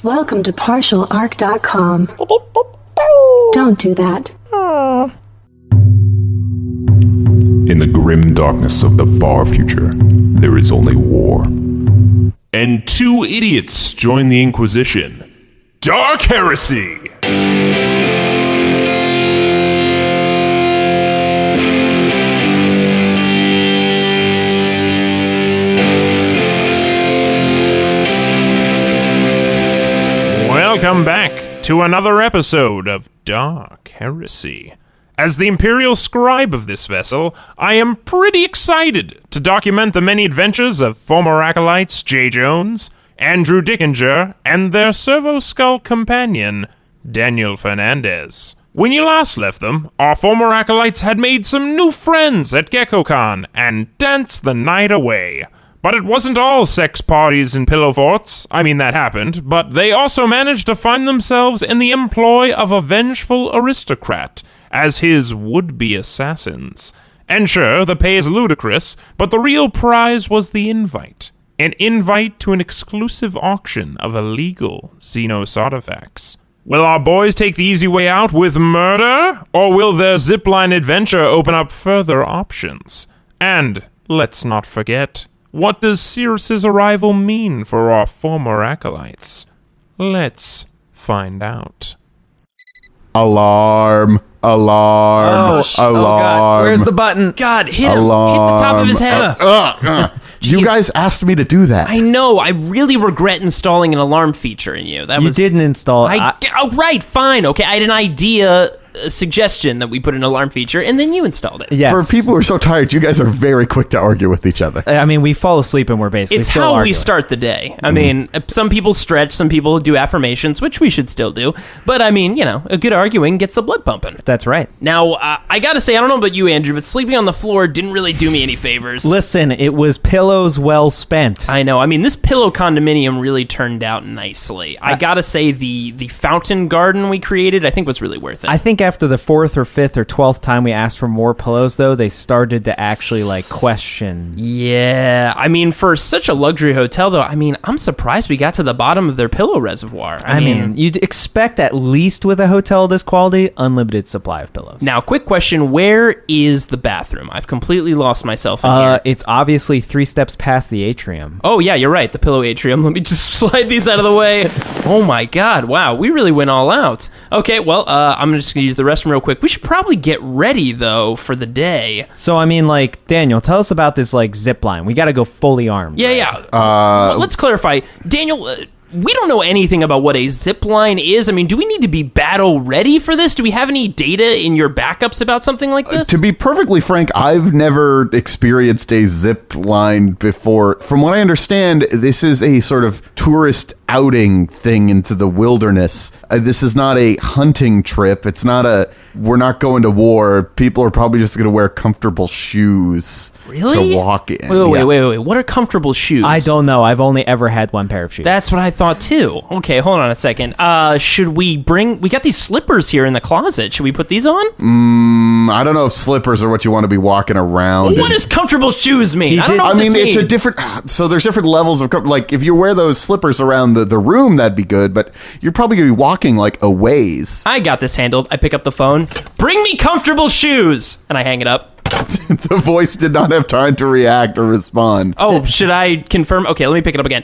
Welcome to partialarc.com. Don't do that. In the grim darkness of the far future, there is only war. And two idiots join the Inquisition. Dark Heresy! Welcome back to another episode of Dark Heresy. As the Imperial Scribe of this vessel, I am pretty excited to document the many adventures of former acolytes J. Jones, Andrew Dickinger, and their servo-skull companion, Daniel Fernandez. When you last left them, our former acolytes had made some new friends at GeckoCon and danced the night away. But it wasn't all sex parties and pillow forts. I mean, that happened, but they also managed to find themselves in the employ of a vengeful aristocrat as his would-be assassins. And sure, the pay is ludicrous, but the real prize was the invite. An invite to an exclusive auction of illegal Xenos artifacts. Will our boys take the easy way out with murder, or will their zipline adventure open up further options? And, let's not forget, what does Cirrus's arrival mean for our former acolytes? Let's find out. Alarm. Alarm. Oh, alarm. God. Where's the button? God, hit him. Alarm. Hit the top of his head. You guys asked me to do that. I know. I really regret installing an alarm feature in you. You didn't install it. Oh, right. Fine. Okay. I had an idea, a suggestion that we put an alarm feature, and then you installed it. Yes. For people who are so tired, you guys are very quick to argue with each other. I mean, we fall asleep and we're basically It's still how arguing. we start the day. I mean, some people stretch, some people do affirmations, which we should still do. But I mean, you know, a good arguing gets the blood pumping. That's right. Now, I gotta say, I don't know about you, Andrew, but sleeping on the floor didn't really do me any favors. Listen, it was pillows well spent. I know. I mean, this pillow condominium really turned out nicely. I gotta say, the fountain garden we created, I think was really worth it. I think after the 4th or 5th or 12th time we asked for more pillows, though, they started to actually, like, question. Yeah. I mean, for such a luxury hotel, though, I mean, I'm surprised we got to the bottom of their pillow reservoir. I mean, you'd expect, at least with a hotel of this quality, unlimited supply of pillows. Now, quick question. Where is the bathroom? I've completely lost myself in here. It's obviously 3 steps past the atrium. Oh, yeah, you're right. The pillow atrium. Let me just slide these out of the way. Oh, my God. Wow. We really went all out. Okay, well, I'm just going to use the restroom real quick. We should probably get ready, though, for the day. So, I mean, like, Daniel, tell us about this, like, zip line. We got to go fully armed. Yeah. Let's clarify. Daniel, we don't know anything about what a zip line is. I mean, do we need to be battle ready for this? Do we have any data in your backups about something like this? To be perfectly frank, I've never experienced a zip line before. From what I understand, this is a sort of tourist outing thing into the wilderness. This is not a hunting trip. It's not we're not going to war. People are probably just going to wear comfortable shoes Really? to walk in. Wait. What are comfortable shoes? I don't know. I've only ever had one pair of shoes. That's what I thought too. Okay, hold on a second. Should we we got these slippers here in the closet. Should we put these on? I don't know if slippers are what you want to be walking around. What does comfortable shoes mean? I don't know I what mean, this it's a means. different. So there's different levels of like if you wear those slippers around the room, that'd be good. But you're probably gonna be walking like a ways. I got this handled. I pick up the phone. Bring me comfortable shoes, and I hang it up. The voice did not have time to react or respond. Oh, should I confirm? Okay, let me pick it up again.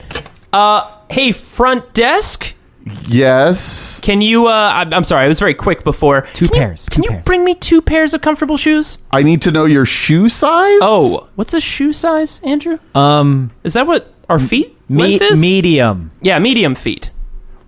Hey, front desk. Yes. Can you? I'm sorry, I was very quick before. Two pairs. Can you bring me 2 pairs of comfortable shoes? I need to know your shoe size. Oh, what's a shoe size, Andrew? Is that what our feet length is? Medium. Yeah, medium feet.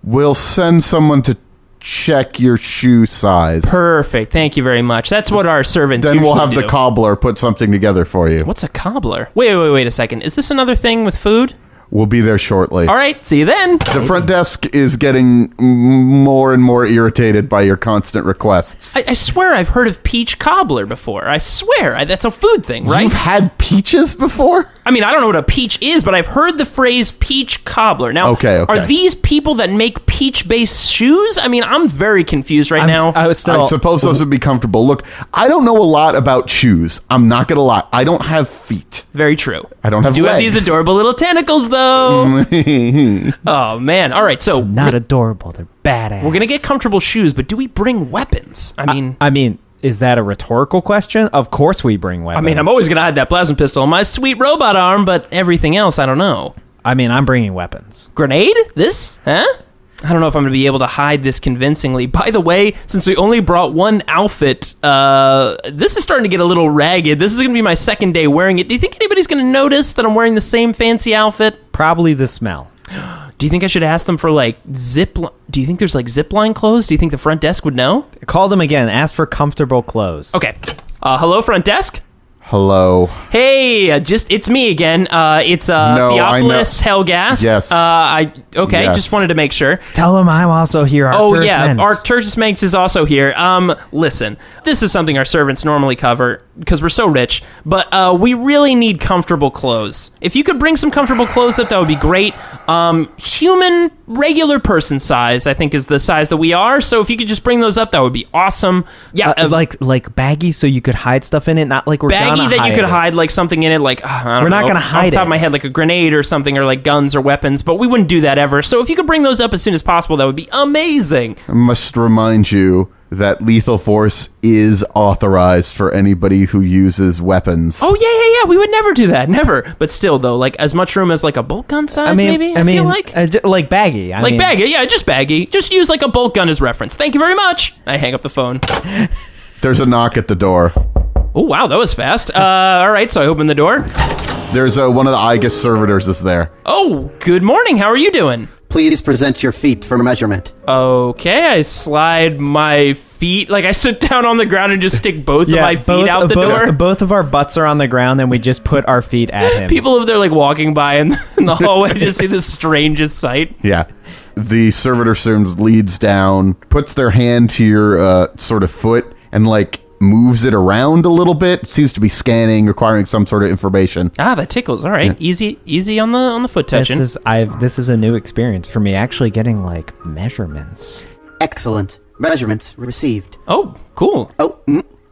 We'll send someone to check your shoe size. Perfect. Thank you very much. That's what our servants Then we'll usually have the do. cobbler put something together for you. What's a cobbler? Wait a second. Is this another thing with food? We'll be there shortly. All right, see you then. The front desk is getting more and more irritated by your constant requests. I swear I've heard of peach cobbler before. I swear. That's a food thing, right? You've had peaches before? I mean, I don't know what a peach is, but I've heard the phrase peach cobbler. Now, Okay. are these people that make peach peach-based shoes? I mean, I'm very confused right now. I suppose those would be comfortable. Look, I don't know a lot about shoes. I'm not gonna lie. I don't have feet. Very true. I don't have Do have legs. these adorable little tentacles, though. Oh, man. All right, so Not adorable. They're badass. we're going to get comfortable shoes, but do we bring weapons? I mean, is that a rhetorical question? Of course we bring weapons. I'm always going to hide that plasma pistol in my sweet robot arm, but everything else, I don't know. I'm bringing weapons. Grenade? This? Huh? I don't know if I'm going to be able to hide this convincingly. By the way, since we only brought one outfit, this is starting to get a little ragged. This is going to be my second day wearing it. Do you think anybody's going to notice that I'm wearing the same fancy outfit? Probably the smell. Do you think I should ask them for, like, do you think there's, like, zipline clothes? Do you think the front desk would know? Call them again. Ask for comfortable clothes. Okay. Hello, front desk? Hello. Hey, it's me again. It's No, Theophilus Helgast. Yes. Yes. Just wanted to make sure. Tell them I'm also here. Oh yeah, Arcturus Manx is also here. Listen, this is something our servants normally cover because we're so rich, but we really need comfortable clothes. If you could bring some comfortable clothes up, that would be great. Human, regular person size, I think, is the size that we are. So if you could just bring those up, that would be awesome. Yeah, like baggy, so you could hide stuff in it. Not like we're baggy that you could hide like something in it, like we're not gonna hide off the top it. of my head, like a grenade or something, or like guns or weapons. But we wouldn't do that ever. So if you could bring those up as soon as possible, that would be amazing. I must remind you that lethal force is authorized for anybody who uses weapons. Oh yeah. We would never do that, never. But still, though, like as much room as like a bolt gun size, maybe. I feel like baggy. Baggy. Yeah, just baggy. Just use like a bolt gun as reference. Thank you very much. I hang up the phone. There's a knock at the door. Oh wow, that was fast. All right, so I open the door. There's one of the Igus servitors is there. Oh, good morning. How are you doing? Please present your feet for measurement. Okay, I slide my feet, like I sit down on the ground and just stick both of my feet out the door. Both of our butts are on the ground, and we just put our feet at him. People over there like walking by in the hallway just see the strangest sight. Yeah. The servitor soon leads down, puts their hand to your sort of foot, and like moves it around a little bit. It seems to be scanning, requiring some sort of information. Ah, that tickles. All right, yeah. Easy on the foot touching. This is a new experience for me, actually getting like measurements. Excellent. Measurements received. Oh, cool.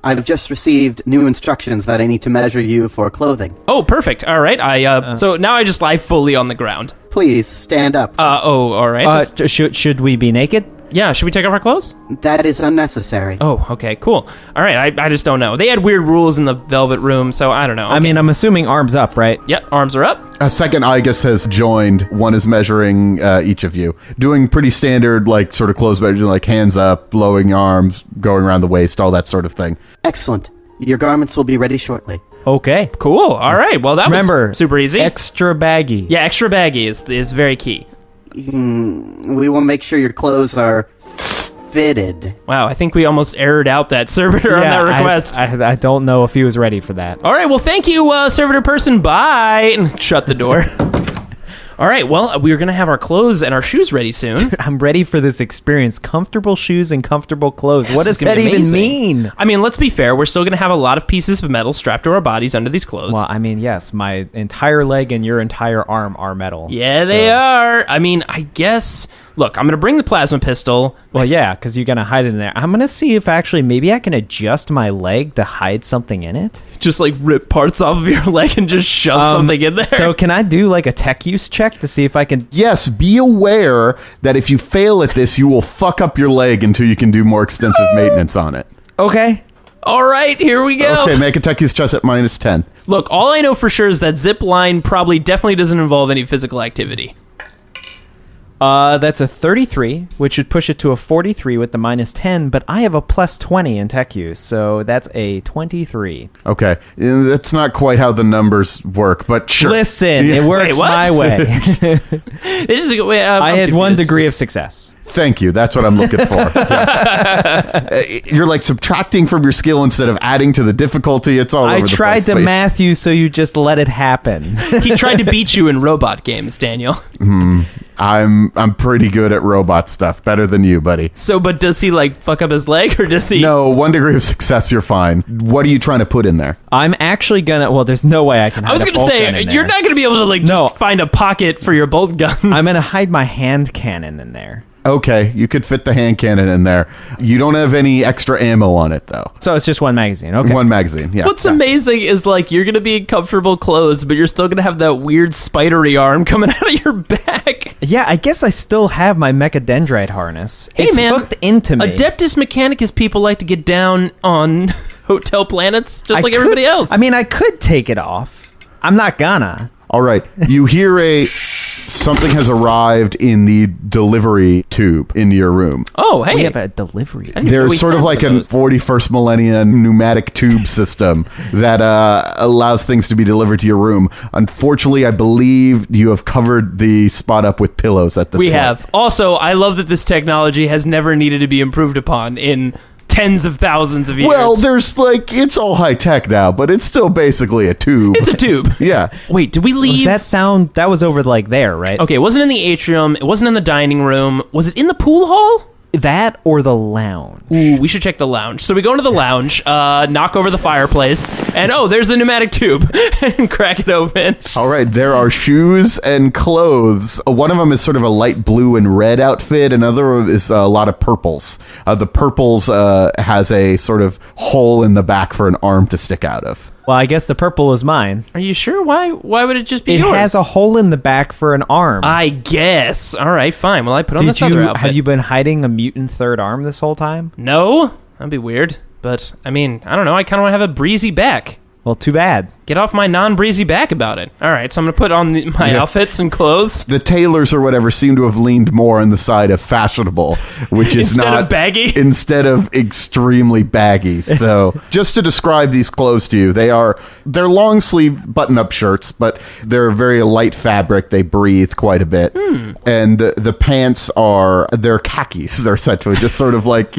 I've just received new instructions that I need to measure you for clothing. Oh, perfect. All right. So now I just lie fully on the ground. Please stand up. All right. Should we be naked? Yeah, should we take off our clothes? That is unnecessary. Oh, okay, cool. All right, I just don't know. They had weird rules in the Velvet Room, so I don't know. Okay. I mean, I'm assuming arms up, right? Yep, arms are up. A second Igus has joined. One is measuring each of you. Doing pretty standard, like, sort of clothes measuring, like hands up, blowing arms, going around the waist, all that sort of thing. Excellent. Your garments will be ready shortly. Okay. Cool. All right, well, that was super easy. Extra baggy. Yeah, extra baggy is very key. We will make sure your clothes are fitted. Wow, I think we almost aired out that servitor on that request. I don't know if he was ready for that. All right, well, thank you, servitor person. Bye. And shut the door. All right, well, we're going to have our clothes and our shoes ready soon. Dude, I'm ready for this experience. Comfortable shoes and comfortable clothes. What does This is gonna that be even amazing. mean? I mean, let's be fair. We're still going to have a lot of pieces of metal strapped to our bodies under these clothes. Well, I mean, yes, my entire leg and your entire arm are metal. Yeah, they are. I mean, I guess... Look, I'm going to bring the plasma pistol. Well, yeah, because you're going to hide it in there. I'm going to see if actually maybe I can adjust my leg to hide something in it. Just like rip parts off of your leg and just shove something in there. So can I do like a tech use check to see if I can... Yes, be aware that if you fail at this, you will fuck up your leg until you can do more extensive maintenance on it. Okay. All right, here we go. Okay, make a tech use check at -10. Look, all I know for sure is that zip line probably definitely doesn't involve any physical activity. That's a 33, which would push it to a 43 with the -10, but I have a +20 in tech use, so that's a 23. Okay, that's not quite how the numbers work, but sure. Listen, it works Wait, what? my way. I had 1 degree of success. Thank you. That's what I'm looking for. Yes. You're like subtracting from your skill instead of adding to the difficulty. It's all over the place. I tried to math you, so you just let it happen. He tried to beat you in robot games, Daniel. I'm pretty good at robot stuff. Better than you, buddy. So, but does he like fuck up his leg, or does he? No, 1 degree of success. You're fine. What are you trying to put in there? I'm actually gonna. Well, there's no way I can. I was gonna say you're not gonna be able to like just find a pocket for your bolt gun. I'm gonna hide my hand cannon in there. Okay, you could fit the hand cannon in there. You don't have any extra ammo on it, though. So it's just one magazine. Okay. One magazine, yeah. What's amazing is, like, you're going to be in comfortable clothes, but you're still going to have that weird spidery arm coming out of your back. Yeah, I guess I still have my mechadendrite harness. Hey, it's man, hooked into me. Adeptus Mechanicus people like to get down on hotel planets, just like everybody else. I mean, I could take it off. I'm not gonna. All right, you hear something has arrived in the delivery tube into your room. Oh, hey. We have a delivery. There's sort of like a 41st millennium pneumatic tube system that allows things to be delivered to your room. Unfortunately, I believe you have covered the spot up with pillows at this point. We have. Also, I love that this technology has never needed to be improved upon in tens of thousands of years. Well, there's it's all high tech now, but it's still basically a tube. It's a tube. Yeah. Wait, did we leave? That was over like there, right? Okay, it wasn't in the atrium. It wasn't in the dining room. Was it in the pool hall? That or the lounge. Ooh, we should check the lounge. So we go into the lounge, knock over the fireplace, and there's the pneumatic tube, and crack it open. All right, there are shoes and clothes. One of them is sort of a light blue and red outfit. Another is a lot of purples. The purples has a sort of hole in the back for an arm to stick out of. Well, I guess the purple is mine. Are you sure? Why would it just be It yours? has a hole in the back for an arm. I guess. All right, fine. Well, I put on this other outfit. Have you been hiding a mutant third arm this whole time? No? That'd be weird. But, I mean, I don't know. I kind of want to have a breezy back. Well, too bad. Get off my non-breezy back about it. All right, so I'm going to put on my outfits and clothes. The tailors or whatever seem to have leaned more on the side of fashionable, which is Instead not of baggy? instead of extremely baggy. So just to describe these clothes to you, they're long sleeve button up shirts, but they're very light fabric. They breathe quite a bit. And the pants they're khakis. They're essentially just sort of like,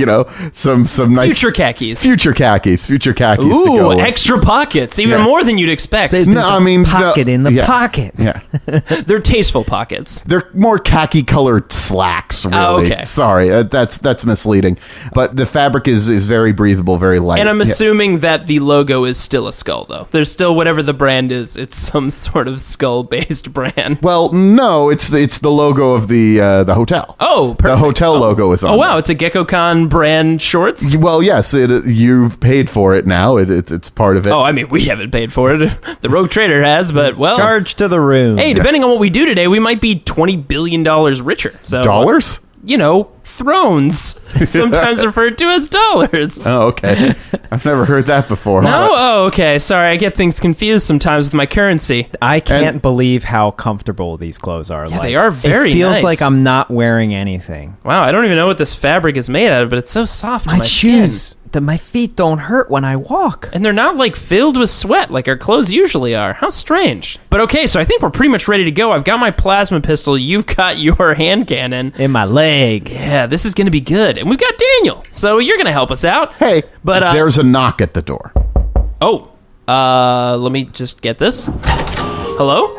some nice Future khakis. Future khakis to go Ooh, with. extra pockets. Even Yeah. more than you'd expect. There's No, a I mean, pocket in the yeah. pocket. Yeah. They're tasteful pockets. They're more khaki colored slacks, really. Oh, okay. Sorry, that's misleading. But the fabric is very breathable, very light. And I'm Yeah. assuming that the logo is still a skull, though. There's still whatever the brand is. It's some sort of skull-based brand. Well, no, it's the logo of the hotel. Oh, perfect. The hotel logo is on. Oh, wow. there. It's a GeckoCon brand shorts? Well, yes, you've paid for it now. It's part of it. Oh, I mean, we haven't paid for it. The Rogue Trader has, but, well... Charge to the room. Hey, depending on what we do today, we might be $20 billion richer. So, Dollars? Thrones. Sometimes referred to as dollars. Oh, okay. I've never heard that before. No? Oh, okay. Sorry, I get things confused sometimes with my currency. I can't believe how comfortable these clothes are. Yeah, they are very It feels nice. like I'm not wearing anything. Wow, I don't even know what this fabric is made out of, but it's so soft to My my skin. shoes, my feet don't hurt when I walk. And they're not, filled with sweat like our clothes usually are. How strange. But okay, so I think we're pretty much ready to go. I've got my plasma pistol. You've got your hand cannon. In my leg. Yeah, this is going to be good. And we've got Daniel. So you're going to help us out. Hey, But, there's a knock at the door. Oh, let me just get this. Hello?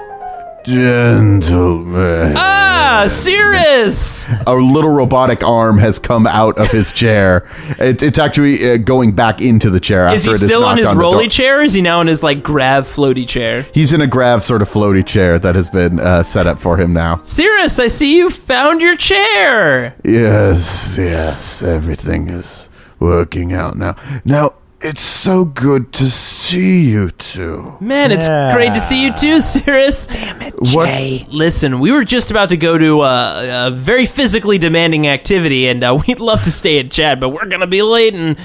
Gentlemen. Ah, Cirrus! A little robotic arm has come out of his chair. It's actually going back into the chair. Is after he it has still on knocked his the door. rolly chair, or is he now in his, grav floaty chair? He's in a grav sort of floaty chair that has been set up for him now. Cirrus, I see you found your chair! Yes, everything is working out now. Now, it's so good to see you two. Man, it's great to see you too, Cirrus. Damn it, Jay. Listen, we were just about to go to a very physically demanding activity, and we'd love to stay and chat, but we're going to be late, and,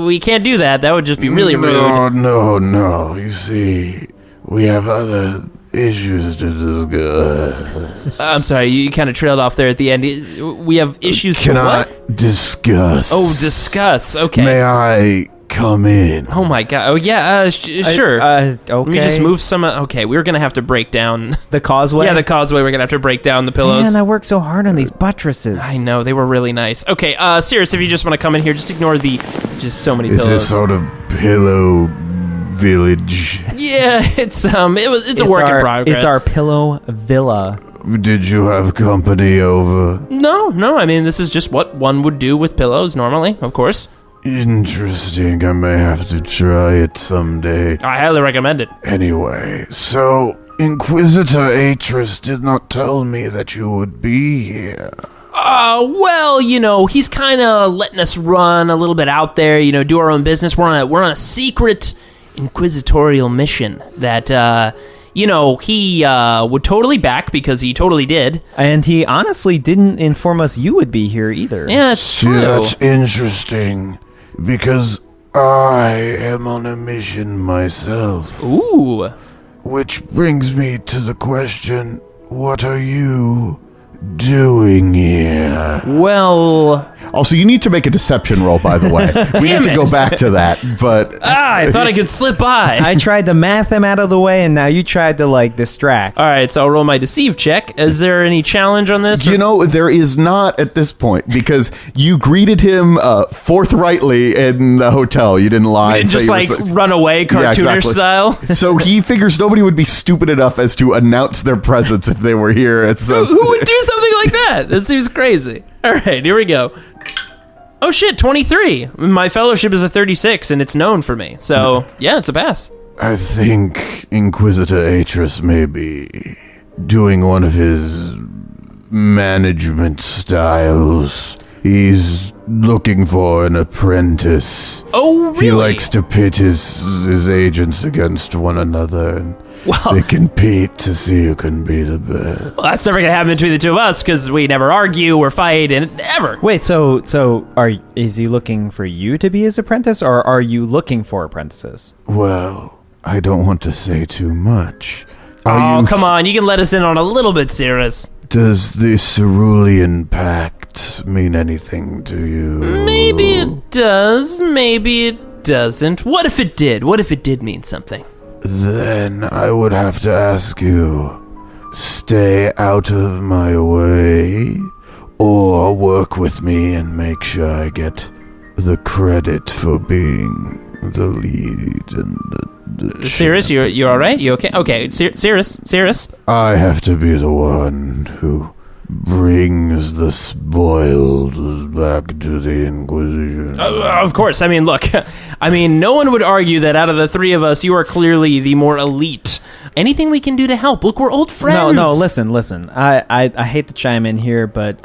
we can't do that. That would just be really rude. No. You see, we have other issues to discuss. I'm sorry, you kind of trailed off there at the end. We have issues Can to I what? discuss? Oh, discuss. Okay. May I come in? Oh my god. Oh yeah, sure. Okay. Let me just move some. Okay, we're gonna have to break down The causeway? Yeah, the causeway. We're gonna have to break down the pillows. Man, I worked so hard on these buttresses. I know they were really nice. Okay, Cirrus, if you just want to come in here, just ignore just so many Is pillows. this sort of pillow village? Yeah, it's a work in progress. It's our pillow villa. Did you have company over? No. I mean, this is just what one would do with pillows normally, of course. Interesting. I may have to try it someday. I highly recommend it. Anyway, so Inquisitor Atris did not tell me that you would be here. Well, he's kind of letting us run a little bit out there, do our own business. We're on a secret inquisitorial mission that, he would totally back because he totally did. And he honestly didn't inform us you would be here either. Yeah, it's true. That's interesting, because I am on a mission myself. Ooh. Which brings me to the question, what are you doing here? Well... Also, you need to make a deception roll, by the way. We need to go back to that, but... I thought I could slip by. I tried to math him out of the way, and now you tried to, distract. All right, so I'll roll my deceive check. Is there any challenge on this? There is not at this point, because you greeted him forthrightly in the hotel. You didn't lie. You didn't just, run away cartoonish style? So he figures nobody would be stupid enough as to announce their presence if they were here. Who would do something like that? That seems crazy. All right, here we go. Oh shit, 23. My fellowship is a 36, and it's known for me. So, yeah, it's a pass. I think Inquisitor Atris may be doing one of his management styles. He's looking for an apprentice. Oh, really? He likes to pit his agents against one another, and well, they compete to see who can be the best. Well, that's never going to happen between the two of us, because we never argue or fight, and ever. Wait, so is he looking for you to be his apprentice, or are you looking for apprentices? Well, I don't want to say too much. Come on, you can let us in on a little bit, Cirrus. Does the Cerulean Pact mean anything to you? Maybe it does, maybe it doesn't. What if it did? What if it did mean something? Then I would have to ask you, stay out of my way, or work with me and make sure I get the credit for being the lead and the Cirrus, you all right? You okay? Okay, Cirrus. I have to be the one who brings the spoils back to the Inquisition. Of course. I mean, look. No one would argue that out of the three of us, you are clearly the more elite. Anything we can do to help? Look, we're old friends. No, listen. I hate to chime in here, but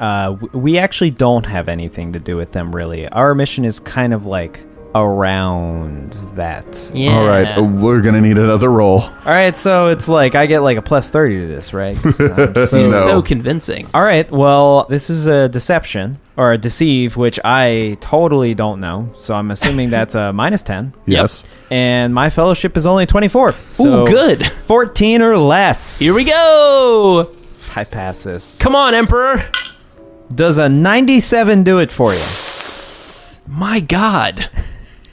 we actually don't have anything to do with them, really. Our mission is kind of around that. Yeah. All right, we're going to need another roll. All right, so it's I get a plus 30 to this, right? Seems so convincing. All right, well, this is a deception, or a deceive, which I totally don't know, so I'm assuming that's a minus 10. Yes. And my fellowship is only 24. So Ooh, good. 14 or less. Here we go. I pass this. Come on, Emperor. Does a 97 do it for you? My God.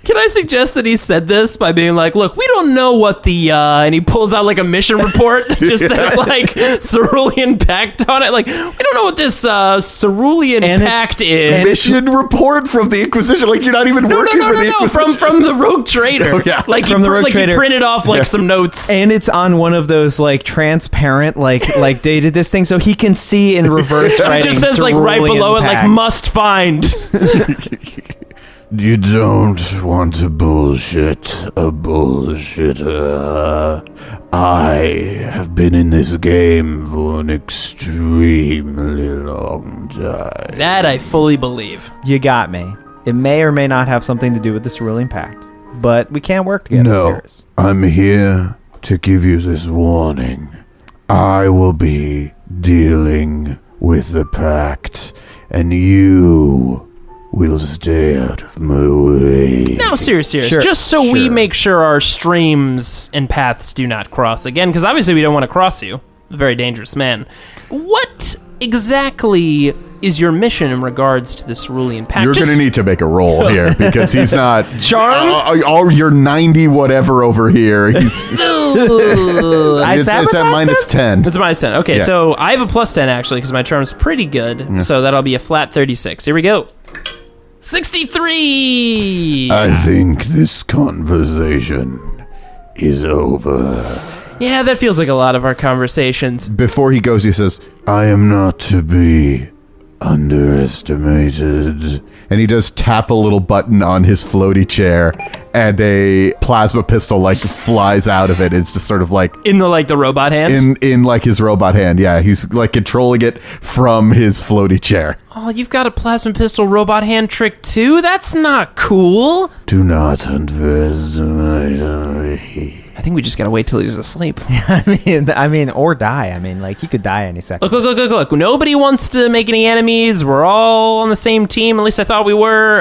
Can I suggest that he said this by being look, we don't know what the, and he pulls out a mission report that just says Cerulean Pact on it. We don't know what this Cerulean Pact is. Mission report from the Inquisition, you're not even working for the Inquisition. from the Rogue Trader. Oh, yeah. From the Rogue Trader. He printed off some notes. And it's on one of those transparent, they did this thing so he can see in reverse writing. It just says Cerulean right below Pact. it, must find. You don't want to bullshit a bullshitter. I have been in this game for an extremely long time. That I fully believe. You got me. It may or may not have something to do with the Cerulean Pact, but we can't work together. No, Serious. I'm here to give you this warning. I will be dealing with the Pact, and you will stay out of my way. Now, serious, Sure, just so we sure. make sure our streams and paths do not cross again, because obviously we don't want to cross you. A very dangerous man. What exactly is your mission in regards to the Cerulean Pact? You're going to need to make a roll here because he's not... Charm? You're 90 whatever over here. He's... it's at minus 10. It's a minus 10. Okay, Yeah. so I have a plus 10 actually because my charm's pretty good. So that'll be a flat 36. Here we go. 63! I think this conversation is over. Yeah, that feels like a lot of our conversations. Before he goes, he says, I am not to be underestimated. And he does tap a little button on his floaty chair, and a plasma pistol like flies out of it. It's just sort of like In the robot hand? in like his robot hand. Yeah, he's like controlling it from his floaty chair. Oh, you've got a plasma pistol robot hand trick too? That's not cool. Do not underestimate me. I think we just gotta wait till he's asleep. I mean, or die. I mean, like, he could die any second. Look. Nobody wants to make any enemies. We're all on the same team. At least I thought we were.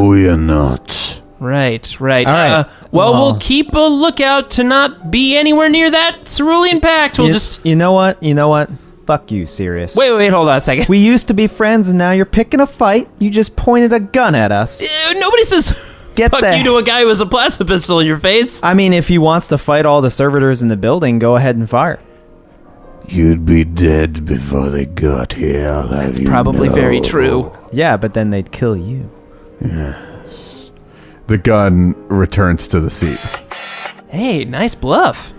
We are not. Right. All right. Well, Well- we'll keep a lookout to not be anywhere near that cerulean pact. We'll just... You know what? Fuck you, Sirius. Wait, hold on a second. We used to be friends, and now you're picking a fight. You just pointed a gun at us. Nobody says Get fuck the- you to a guy who has a plasma pistol in your face. I mean, if he wants to fight all the servitors in the building, go ahead and fire. You'd be dead before they got here. That's probably very true. Yeah, but then they'd kill you. The gun returns to the seat. Hey, nice bluff.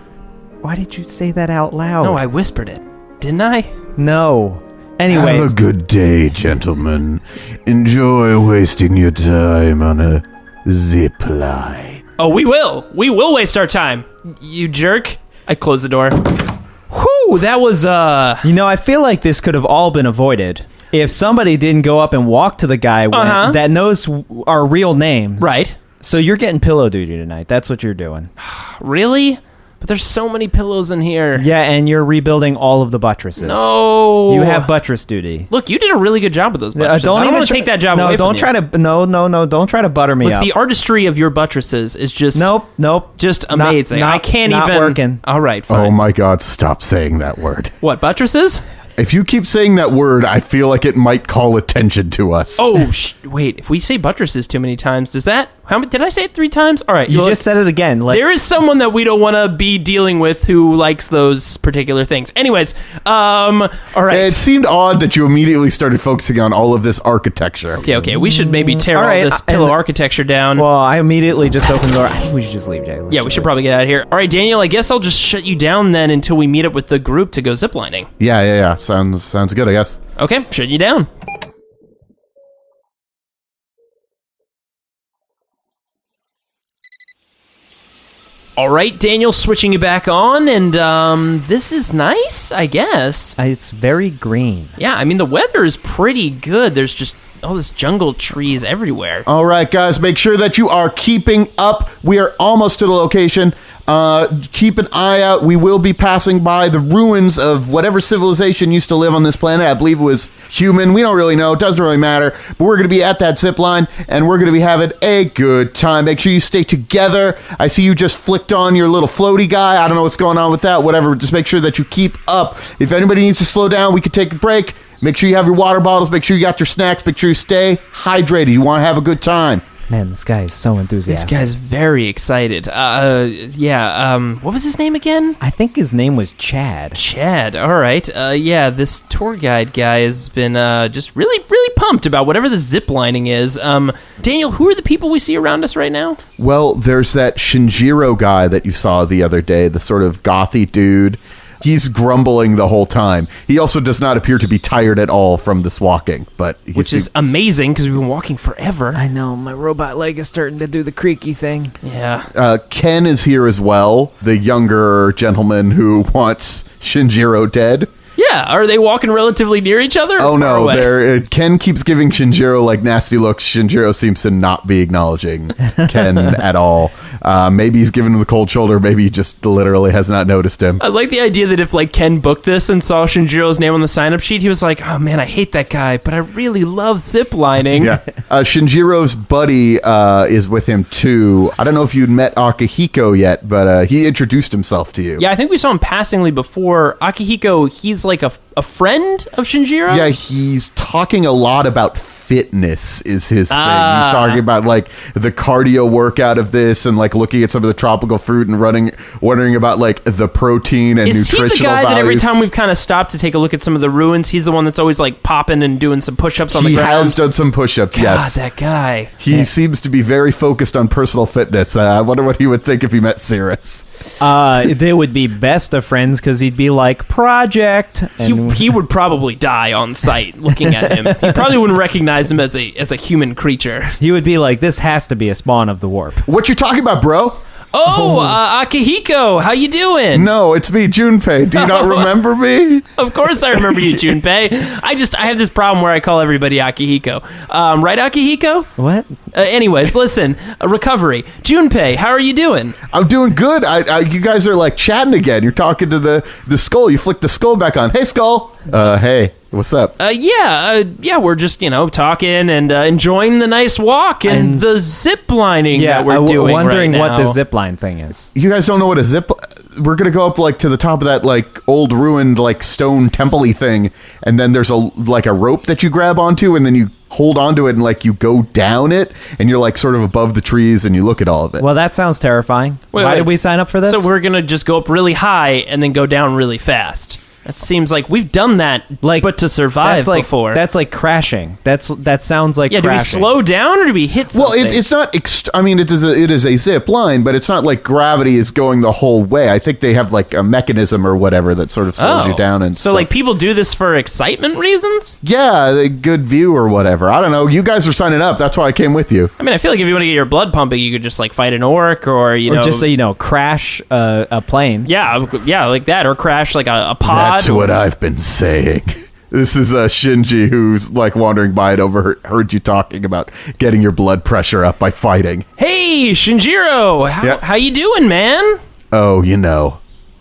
Why did you say that out loud? No, I whispered it. Didn't I? No. Anyways, Have a good day, gentlemen. Enjoy wasting your time on a zip line. Oh, we will. We will waste our time. You jerk. I closed the door. Whew, that was, I feel like this could have all been avoided if somebody didn't go up and walk to the guy that knows our real names. Right. So you're getting pillow duty tonight. That's what you're doing. Really? But there's so many pillows in here. Yeah, and you're rebuilding all of the buttresses. No. You have buttress duty. Look, you did a really good job with those buttresses. I don't want to take that job away from you. Don't try to butter me Look, up. the artistry of your buttresses is just... Nope. Just amazing. I can't not even... working. All right, fine. Oh my god, stop saying that word. What, buttresses? If you keep saying that word, I feel like it might call attention to us. Oh, wait. If we say buttresses too many times, does that... did I say it 3 times? All right. You just said it again. There is someone that we don't want to be dealing with who likes those particular things. Anyways, all right. It seemed odd that you immediately started focusing on all of this architecture. Okay. We should maybe tear all right, this pillow architecture down. Well, I immediately just opened the door. I think we should just leave, Jay. Yeah, we should probably get out of here. All right, Daniel, I guess I'll just shut you down then until we meet up with the group to go ziplining. Yeah. Sounds good, I guess. Okay, shut you down. All right, Daniel, switching you back on, and this is nice, I guess. It's very green. Yeah, I mean, the weather is pretty good. There's just all this jungle trees everywhere. All right, guys, make sure that you are keeping up. We are almost to the location. Keep an eye out. We will be passing by the ruins of whatever civilization used to live on this planet. I believe it was human. We don't really know. It doesn't really matter. But we're going to be at that zip line, and we're going to be having a good time. Make sure you stay together. I see you just flicked on your little floaty guy. I don't know what's going on with that. Whatever. Just make sure that you keep up. If anybody needs to slow down, we could take a break. Make sure you have your water bottles. Make sure you got your snacks. Make sure you stay hydrated. You want to have a good time. Man, this guy is so enthusiastic. This guy's very excited. What was his name again? I think his name was Chad. Chad. All right. This tour guide guy has been just really, really pumped about whatever the zip lining is. Daniel, who are the people we see around us right now? Well, there's that Shinjiro guy that you saw the other day, the sort of gothy dude. He's grumbling the whole time. He also does not appear to be tired at all from this walking, but which is amazing because we've been walking forever. I know, my robot leg is starting to do the creaky thing. Yeah. Ken is here as well, the younger gentleman who wants Shinjiro dead. Yeah, are they walking relatively near each other? Oh no, Ken keeps giving Shinjiro like nasty looks. Shinjiro seems to not be acknowledging Ken at all. Maybe he's giving him the cold shoulder. Maybe he just literally has not noticed him. I like the idea that if like Ken booked this and saw Shinjiro's name on the sign-up sheet, he was like, "Oh man, I hate that guy, but I really love ziplining." Yeah, Shinjiro's buddy is with him too. I don't know if you'd met Akihiko yet, but he introduced himself to you. Yeah, I think we saw him passingly before. Akihiko, he's like a friend of Shinjiro? Yeah, he's talking a lot about fitness is his thing. He's talking about like the cardio workout of this and like looking at some of the tropical fruit and wondering about like the protein and nutritional Is he the guy values. that every time we've kind of stopped to take a look at some of the ruins, he's the one that's always like popping and doing some push-ups on the ground? He has done some push-ups, yes. God, that guy. He seems to be very focused on personal fitness. I wonder what he would think if he met Cirrus. They would be best of friends because he'd be like, Project. And He would probably die on sight looking at him. He probably wouldn't recognize him as a human creature. he would be like, this has to be a spawn of the warp. What you talking about, bro? Oh, Akihiko, how you doing? No, it's me, Junpei. Do you not remember me? Of course I remember you, Junpei. I have this problem where I call everybody Akihiko. Right, Akihiko? What? Anyways, listen, recovery. Junpei, how are you doing? I'm doing good. You guys are like chatting again. You're talking to the skull. You flick the skull back on. Hey, skull. Hey, what's up? Yeah, we're just, talking and enjoying the nice walk and the zip lining that we're doing wondering right now. what the zip line thing is. You guys don't know what a zip... We're going to go up like to the top of that like old ruined like stone temple-y thing, and then there's a rope that you grab onto, and then you hold onto it and like you go down it, and you're like sort of above the trees and you look at all of it. Well, that sounds terrifying. Why did we sign up for this? So we're going to just go up really high and then go down really fast. That seems like we've done that, but to survive before. That's like crashing. That sounds like crashing. Do we slow down or do we hit something? Well, it's not. It is a zip line, but it's not like gravity is going the whole way. I think they have like a mechanism or whatever that sort of slows you down and so stuff. like people do this for excitement reasons? Yeah, a good view or whatever. I don't know. You guys were signing up. That's why I came with you. I mean, I feel like if you want to get your blood pumping, you could just like fight an orc or just say crash a plane. Yeah, like that, or crash like a pod. That's what I've been saying. This is Shinji, who's like wandering by and heard you talking about getting your blood pressure up by fighting. Hey, Shinjiro, how you doing, man? Oh,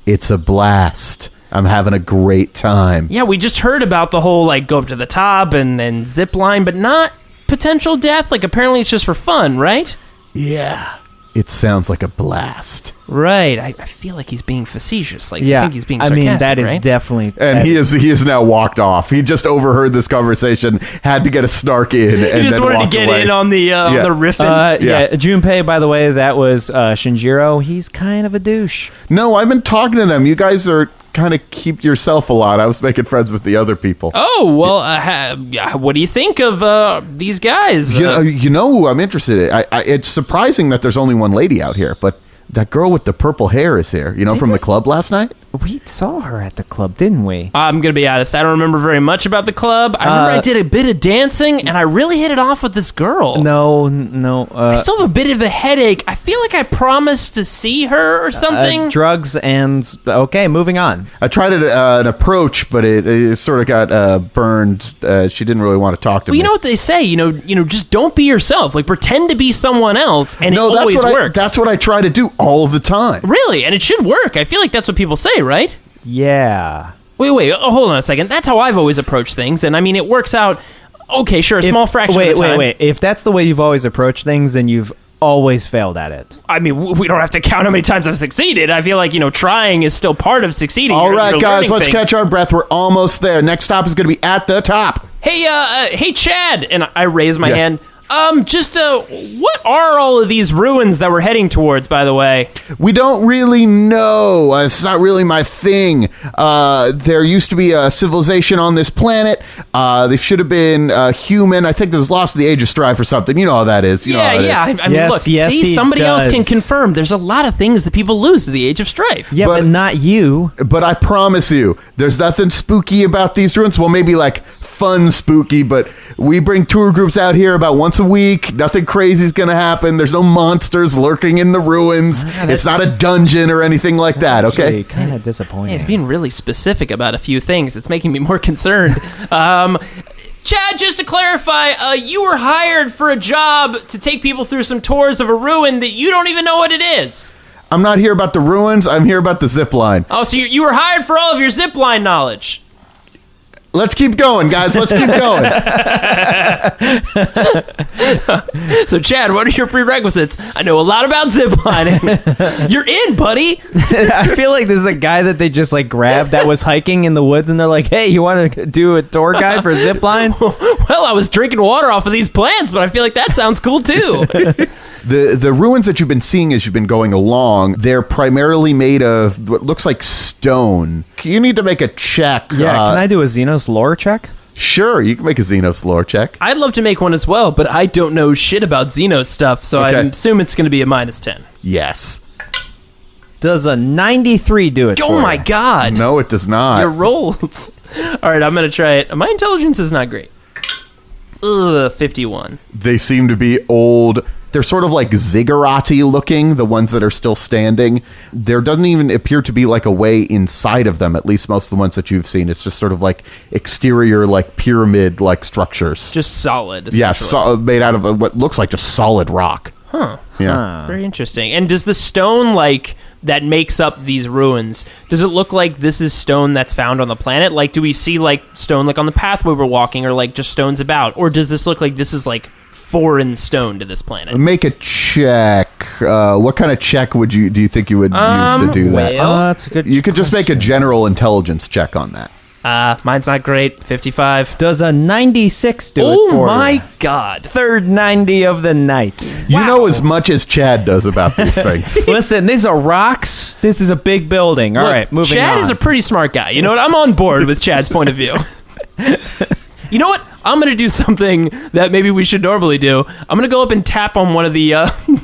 it's a blast. I'm having a great time. Yeah, we just heard about the whole like go up to the top and zip line, but not potential death. Like apparently it's just for fun, right? Yeah. It sounds like a blast. Right. I feel like he's being facetious. Like, I think he's being sarcastic, I mean, that is right? definitely... And he has now walked off. He just overheard this conversation, had to get a snark in, and then He just wanted to walked get away. in on the riffing. Junpei, by the way, that was Shinjiro. He's kind of a douche. No, I've been talking to them. You guys are kind of keep yourself a lot. I was making friends with the other people. Oh, well, what do you think of these guys? You know who I'm interested in? It's surprising that there's only one lady out here, but that girl with the purple hair is here. From the club last night? We saw her at the club, didn't we? I'm going to be honest. I don't remember very much about the club. I remember I did a bit of dancing, and I really hit it off with this girl. No. I still have a bit of a headache. I feel like I promised to see her or something. Drugs and... Okay, moving on. I tried an approach, but it sort of got burned. She didn't really want to talk to me. You know what they say, just don't be yourself. Like, pretend to be someone else, and it always works. That's what I try to do all the time. Really? And it should work. I feel like that's what people say, right? Yeah. Wait, hold on a second. That's how I've always approached things, and I mean, it works out, okay, sure, a small fraction of the time. Wait. If that's the way you've always approached things, then you've always failed at it. I mean, we don't have to count how many times I've succeeded. I feel like, trying is still part of succeeding. All right, guys, let's catch our breath. We're almost there. Next stop is going to be at the top. Hey, Chad! And I raise my hand. What are all of these ruins that we're heading towards, by the way? We don't really know. It's not really my thing. There used to be a civilization on this planet. They should have been human. I think it was lost in the Age of Strife or something. You know how that is. I mean, look, see, somebody else can confirm. There's a lot of things that people lose to the Age of Strife. Yeah, but not you. But I promise you, there's nothing spooky about these ruins. Well, maybe like fun spooky, but we bring tour groups out here about once a week. Nothing crazy is going to happen. There's no monsters lurking in the ruins. It's not a dungeon or anything like that, okay? Kind of disappointing. Yeah, he's being really specific about a few things. It's making me more concerned. Chad, just to clarify, you were hired for a job to take people through some tours of a ruin that you don't even know what it is. I'm not here about the ruins. I'm here about the zip line. Oh, so you were hired for all of your zip line knowledge. Let's keep going, guys. Let's keep going. So, Chad, what are your prerequisites? I know a lot about ziplining. You're in, buddy. I feel like this is a guy that they just like grabbed that was hiking in the woods, and they're like, "Hey, you want to do a tour guide for zip lines?" Well, I was drinking water off of these plants, but I feel like that sounds cool too. The ruins that you've been seeing as you've been going along, they're primarily made of what looks like stone. You need to make a check. Yeah, can I do a Xenos lore check? Sure, you can make a Xenos lore check. I'd love to make one as well, but I don't know shit about Xenos stuff, so Okay. I assume it's going to be a -10. Yes. Does a 93 do it? Oh for my you? god. No, it does not. Your rolls. All right, I'm going to try it. My intelligence is not great. 51. They seem to be old. They're sort of like ziggurat-y looking, the ones that are still standing. There doesn't even appear to be like a way inside of them, at least most of the ones that you've seen. It's just sort of like exterior, like pyramid-like structures. Just solid, Yeah, essentially. made out of what looks like just solid rock. Huh. Yeah. Very interesting. And does the stone, like, that makes up these ruins, does it look like this is stone that's found on the planet? Like, do we see, like, stone, like, on the pathway we're walking, or, like, just stones about? Or does this look like this is, like, foreign stone to this planet? Make a check. What kind of check do you think you would use to do that? well- That's a good. You could just make a general intelligence check on that. Mine's not great. 55. Does a 96 do it Oh for my you? god. Third 90 of the night. You know as much as Chad does about these things. Listen, these are rocks. This is a big building. All right, moving Chad on. is a pretty smart guy. You know what? I'm on board with Chad's point of view. You know what? I'm going to do something that maybe we should normally do. I'm going to go up and tap on one of the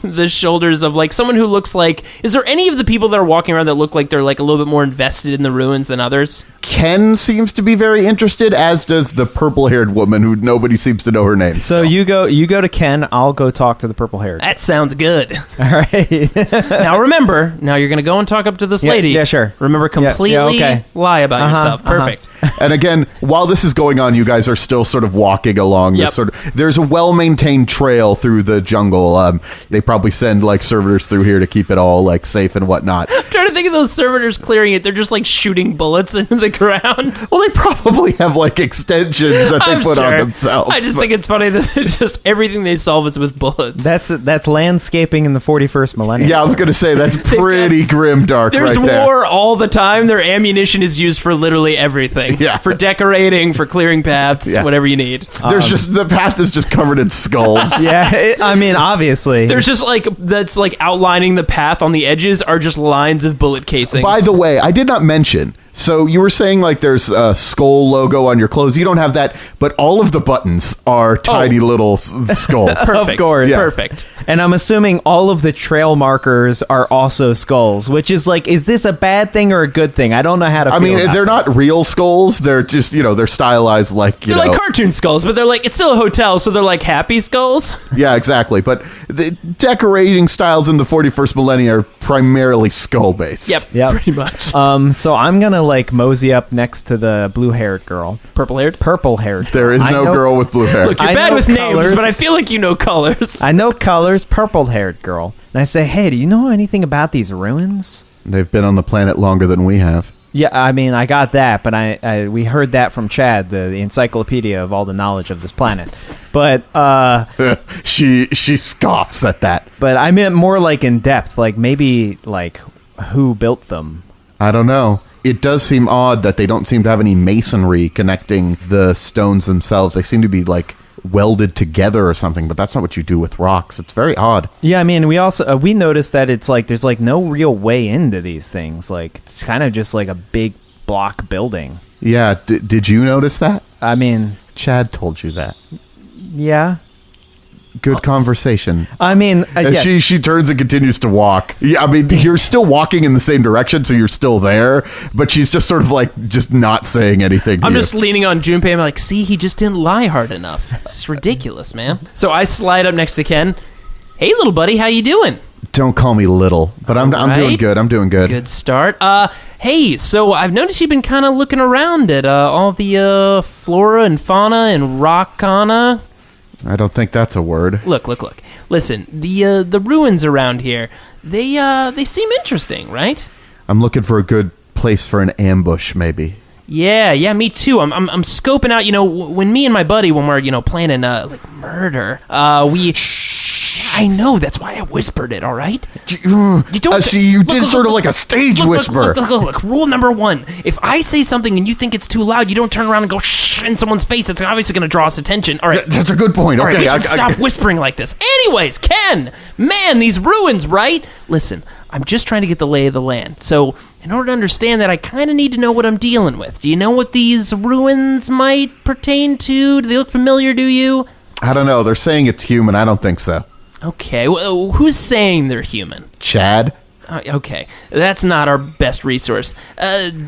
the shoulders of, like, someone who looks like... Is there any of the people that are walking around that look like they're, like, a little bit more invested in the ruins than others? Ken seems to be very interested, as does the purple-haired woman who nobody seems to know her name. So you go to Ken. I'll go talk to the purple hair. That sounds good. All right. Now, remember, you're going to go and talk up to this Yeah, lady. yeah, sure. Remember, completely okay. lie about yourself. Perfect. And again, while this is going on, you guys are still sort of walking along Yep. this sort of... There's a well-maintained trail through the jungle. They probably send, like, servitors through here to keep it all, like, safe and whatnot. I'm trying to think of those servitors clearing it. They're just, like, shooting bullets into the ground. Well, they probably have, like, extensions that they I'm put on sure. themselves. I just but- think it's funny that just everything they solve is with bullets. That's landscaping in the 41st millennium. Yeah, I was going to say, that's pretty grim dark There's right there. war all the time. Their ammunition is used for literally everything. Yeah. For decorating, for clearing paths, Yeah. whatever you need. There's just... The path is just covered in skulls. Yeah, I mean, obviously. There's just that's outlining the path on the edges are just lines of bullet casings. By the way, I did not mention... So you were saying, like, there's a skull logo on your clothes. You don't have that, but all of the buttons are tiny little skulls. Perfect. Of course. Yeah. Perfect. And I'm assuming all of the trail markers are also skulls, which is like, is this a bad thing or a good thing? I don't know how to I feel mean, about they're not this. real skulls. They're just, they're stylized like, They're like cartoon skulls, but they're like, it's still a hotel, so they're like happy skulls. Yeah, exactly. But the decorating styles in the 41st millennia are primarily skull-based. Yep. Pretty much. So I'm gonna like mosey up next to the blue-haired girl. Purple-haired? Purple-haired. There is I no know- girl with blue hair. Look, you're I bad know with colors. names, but I feel like you know colors. I know colors. Purple-haired girl. And I say, hey, do you know anything about these ruins? They've been on the planet longer than we have. Yeah, I mean, I got that, but we heard that from Chad, the encyclopedia of all the knowledge of this planet. But She scoffs at that. but I meant more like in depth, like maybe like who built them. I don't know. It does seem odd that they don't seem to have any masonry connecting the stones themselves. They seem to be, like, welded together or something, but that's not what you do with rocks. It's very odd. Yeah, I mean, we also we noticed that it's like there's like no real way into these things. Like it's kind of just like a big block building. Yeah, did you notice that? I mean, Chad told you that. yeah. Good conversation. I mean, And yeah. she turns and continues to walk. Yeah, I mean, you're still walking in the same direction, so you're still there, but she's just sort of like just not saying anything to I'm you. just leaning on Junpei. I'm like, see, he just didn't lie hard enough. It's ridiculous, man. So I slide up next to Ken. Hey, little buddy, how you doing? Don't call me little, but I'm doing Alright. good. I'm doing good. Good start. Hey, so I've noticed you've been kind of looking around at all the flora and fauna and rockana. I don't think that's a word. Look. Listen, the ruins around here, they seem interesting, right? I'm looking for a good place for an ambush, maybe. Yeah, me too. I'm scoping out. When me and my buddy, when we're planning like murder, we. I know. That's why I whispered it. All right. You don't see. You did sort of like a stage whisper. Look. Rule number 1: if I say something and you think it's too loud, you don't turn around and go shh in someone's face. It's obviously going to draw us attention. All right. That's a good point. All Okay. right, we should stop whispering like this. Anyways, Ken, man, these ruins, right? Listen, I'm just trying to get the lay of the land. So, in order to understand that, I kind of need to know what I'm dealing with. Do you know what these ruins might pertain to? Do they look familiar to you? I don't know. They're saying it's human. I don't think so. Okay, well, who's saying they're human? Chad? Okay, that's not our best resource.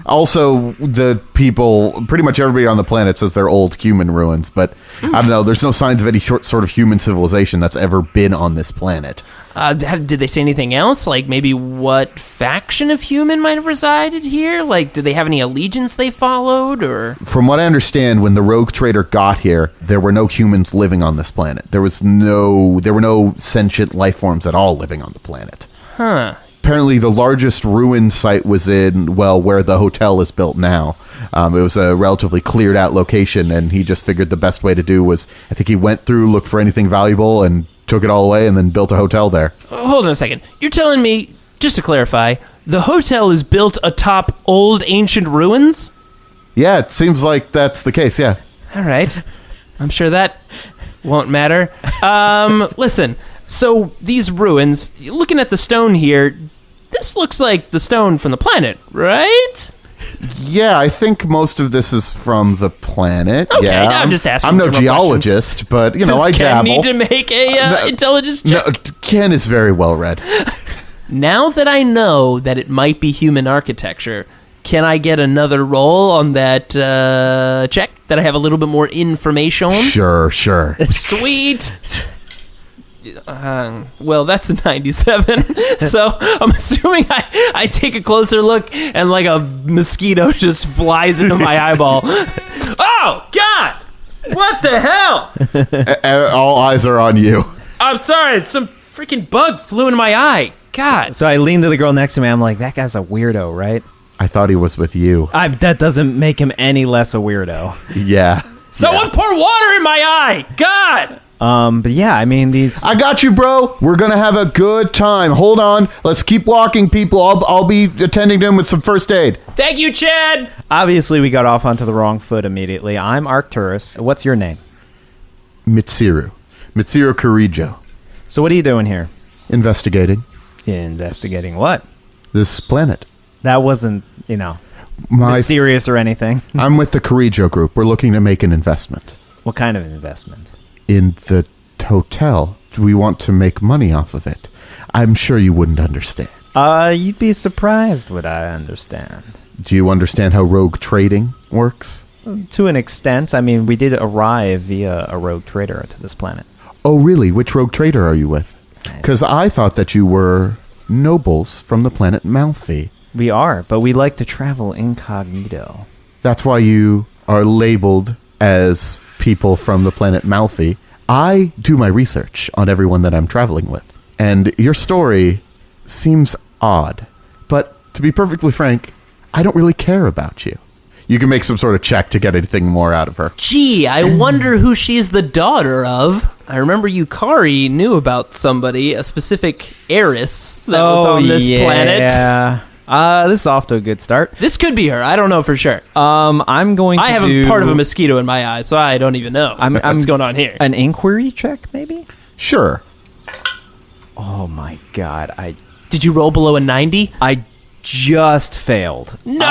Also, the people, pretty much everybody on the planet says they're old human ruins, but I don't know, there's no signs of any sort of human civilization that's ever been on this planet. Did they say anything else? Like maybe what faction of human might have resided here? Like, did they have any allegiance they followed, or? From what I understand, when the rogue trader got here, there were no humans living on this planet. There were no sentient life forms at all living on the planet. Huh. Apparently, the largest ruin site was in, where the hotel is built now. It was a relatively cleared out location, and he just figured the best way to do was, I think he went through, looked for anything valuable, and took it all away, and then built a hotel there. Hold on a second. You're telling me, just to clarify, the hotel is built atop old ancient ruins? Yeah, it seems like that's the case, yeah. All right. I'm sure that won't matter. Listen, so these ruins, looking at the stone here, this looks like the stone from the planet, right? Yeah, I think most of this is from the planet. Okay, yeah, I'm just asking. I'm no general geologist, but Does I Ken dabble. need to make a intelligence check? No, Ken is very well read. Now that I know that it might be human architecture, can I get another roll on that check? That I have a little bit more information? Sure. Sweet. Well, that's a 97. So I'm assuming I take a closer look and like a mosquito just flies into my eyeball. Oh, God! What the hell? All eyes are on you. I'm sorry. Some freaking bug flew into my eye. God. So I lean to the girl next to me. I'm like, that guy's a weirdo, right? I thought he was with you. That doesn't make him any less a weirdo. Yeah. Someone pour water in my eye. God. But yeah, I mean, these... I got you, bro. We're going to have a good time. Hold on. Let's keep walking, people. I'll be attending to him with some first aid. Thank you, Chad. Obviously, we got off onto the wrong foot immediately. I'm Arcturus. What's your name? Mitsuru Karijo. So what are you doing here? Investigating Investigating what? this planet. That wasn't, mysterious or anything. I'm with the Karijo group. We're looking to make an investment. What kind of investment? In the hotel. We want to make money off of it. I'm sure you wouldn't understand. You'd be surprised what I understand. Do you understand how rogue trading works? To an extent. I mean, we did arrive via a rogue trader to this planet. Oh, really? Which rogue trader are you with? Because I thought that you were nobles from the planet Malfi. We are, but we like to travel incognito. That's why you are labeled as people from the planet Malfi. I do my research on everyone that I'm traveling with. And your story seems odd. But to be perfectly frank, I don't really care about you. You can make some sort of check to get anything more out of her. Gee, I wonder who she's the daughter of. I remember Yukari knew about somebody, a specific heiress that was on this planet. Yeah. This is off to a good start. This could be her. I don't know for sure. I'm going to I have a part of a mosquito in my eye, so I don't even know what's going on here. An inquiry check, maybe? Sure. Oh my god, Did you roll below a 90? I just failed. No!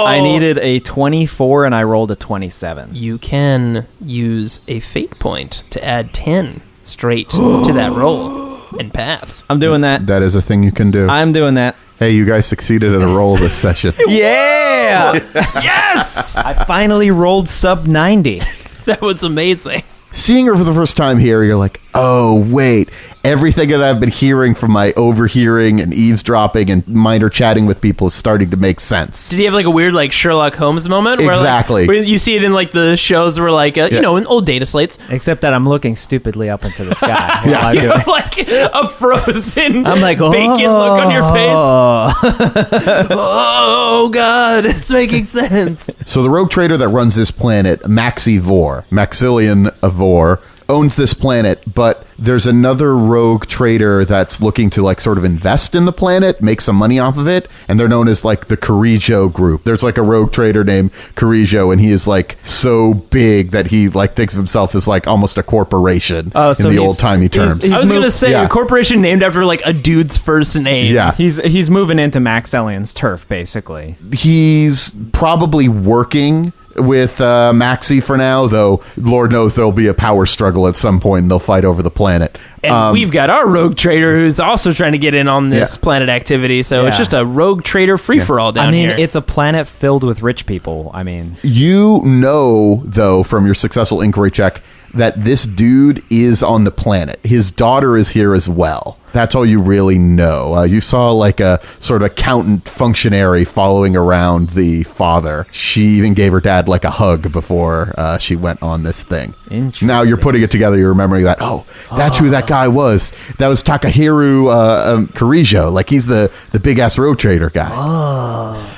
I needed a 24 and I rolled a 27. You can use a fate point to add 10 straight to that roll and pass. I'm doing that. That is a thing you can do. I'm doing that. Hey, you guys succeeded at a roll this session. Yeah! Yes! I finally rolled sub 90. That was amazing. Seeing her for the first time here, you're like, oh, wait. Everything that I've been hearing from my overhearing and eavesdropping and minor chatting with people is starting to make sense. Did he have like a weird like Sherlock Holmes moment? Exactly. Where you see it in like the shows where like, you know, in old data slates. Except that I'm looking stupidly up into the sky. while I'm You doing- have like a frozen I'm like, vacant look on your face. Oh, God, it's making sense. So the rogue trader that runs this planet, Maxillian Vor, owns this planet, but there's another rogue trader that's looking to like sort of invest in the planet, make some money off of it, and they're known as like the Carijo group. There's like a rogue trader named Carijo, and he is like so big that he like thinks of himself as like almost a corporation in the old-timey terms. I was going to say yeah. a corporation named after like a dude's first name. Yeah. He's moving into Max Ellion's turf, basically. He's probably working with Maxi for now, though Lord knows there'll be a power struggle at some point and they'll fight over the planet. And we've got our rogue trader who's also trying to get in on this planet activity, so it's Yeah. just a rogue trader free-for-all down I mean, here. it's a planet filled with rich people. I mean, You know, though, from your successful inquiry check, that this dude is on the planet. His daughter is here as well. That's all you really know. You saw like a sort of accountant functionary following around the father. She even gave her dad like a hug before she went on this thing. Interesting. Now you're putting it together. You're remembering that. Oh, that's who that guy was. That was Takahiru Carijo. Like he's the big ass road trader guy.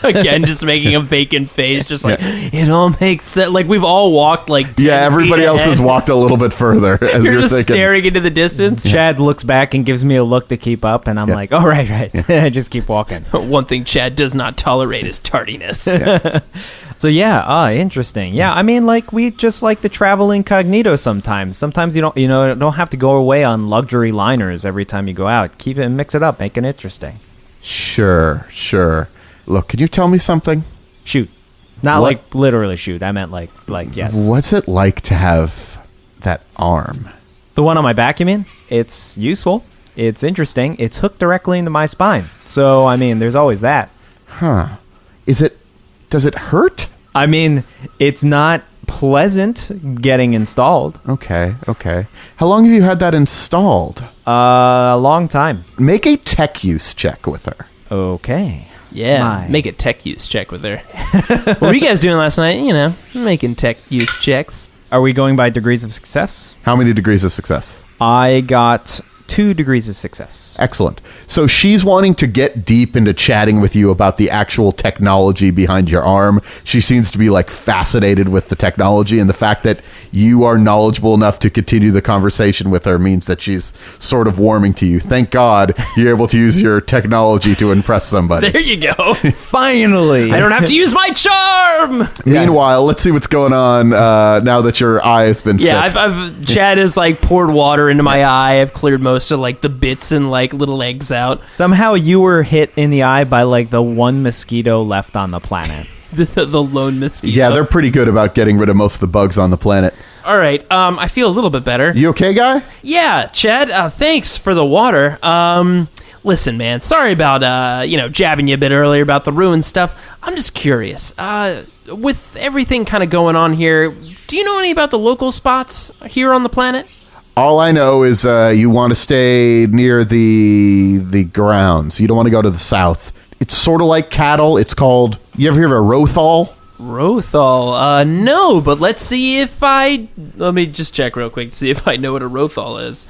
Again, just making a vacant face, just like, it all makes sense. Like, we've all walked, like, 10 Yeah, everybody feet else ahead. has walked a little bit further as You're you're just thinking. staring into the distance. Chad looks back and gives me a look to keep up, and I'm like, oh, right. I just keep walking. One thing Chad does not tolerate is tardiness. So yeah, interesting. Yeah, I mean, like we just like to travel incognito sometimes. Sometimes you don't have to go away on luxury liners every time you go out. Keep it and mix it up, make it interesting. Sure. Look, can you tell me something? Shoot, not What? like literally shoot. I meant like yes. What's it like to have that arm? The one on my back, you mean? It's useful. It's interesting. It's hooked directly into my spine. So I mean, there's always that. Huh. Does it hurt? I mean, it's not pleasant getting installed. Okay. How long have you had that installed? A long time. Make a tech use check with her. Okay. Yeah, My. make a tech use check with her. What were you guys doing last night? You know, making tech use checks. Are we going by degrees of success? How many degrees of success? I got 2 degrees of success. Excellent. So she's wanting to get deep into chatting with you about the actual technology behind your arm. She seems to be like fascinated with the technology, and the fact that you are knowledgeable enough to continue the conversation with her means that she's sort of warming to you. Thank God you're able to use your technology to impress somebody. There you go. Finally! I don't have to use my charm. Meanwhile, let's see what's going on now that your eye has been Yeah, fixed. Chad has like poured water into my eye. I've cleared most of like the bits and like little eggs out. Somehow you were hit in the eye by like the one mosquito left on the planet. The lone mosquito. Yeah, they're pretty good about getting rid of most of the bugs on the planet. All right. I feel a little bit better. You okay, guy? Yeah, Chad. Thanks for the water. Listen, man. Sorry about jabbing you a bit earlier about the ruin stuff. I'm just curious. With everything kind of going on here, do you know any about the local spots here on the planet? All I know is you want to stay near the grounds. You don't want to go to the south. It's sort of like cattle. It's called... You ever hear of a Rothal? Rothal? No, but let's see if let me just check real quick to see if I know what a Rothal is.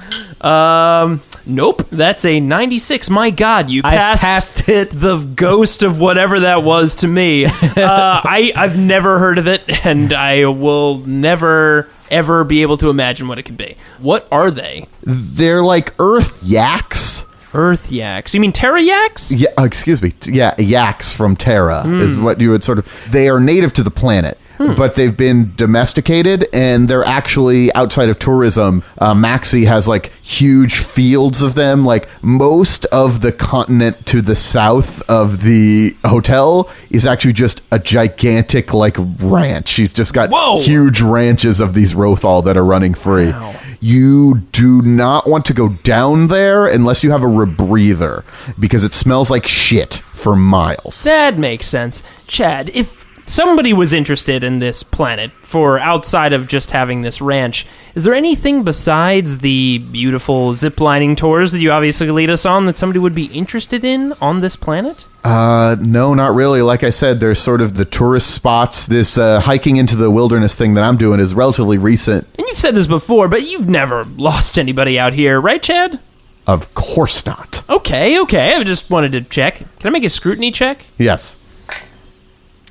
Nope. That's a 96. My God, you I passed, passed it. the ghost of whatever that was to me. I've never heard of it, and I will never ever be able to imagine what it could be. What are they? They're like earth yaks. Earth yaks. You mean Terra yaks? Yeah, excuse me. Yeah, yaks from Terra is what you would sort of... They are native to the planet, but they've been domesticated, and they're actually, outside of tourism, Maxi has like huge fields of them. Like most of the continent to the south of the hotel is actually just a gigantic like ranch. She's just got huge ranches of these Rothal that are running free. Wow. You do not want to go down there unless you have a rebreather, because it smells like shit for miles. That makes sense. Chad, if somebody was interested in this planet for outside of just having this ranch. Is there anything besides the beautiful ziplining tours that you obviously lead us on that somebody would be interested in on this planet? No, not really. Like I said, there's sort of the tourist spots. This hiking into the wilderness thing that I'm doing is relatively recent. And you've said this before, but you've never lost anybody out here, right, Chad? Of course not. Okay. I just wanted to check. Can I make a scrutiny check? Yes.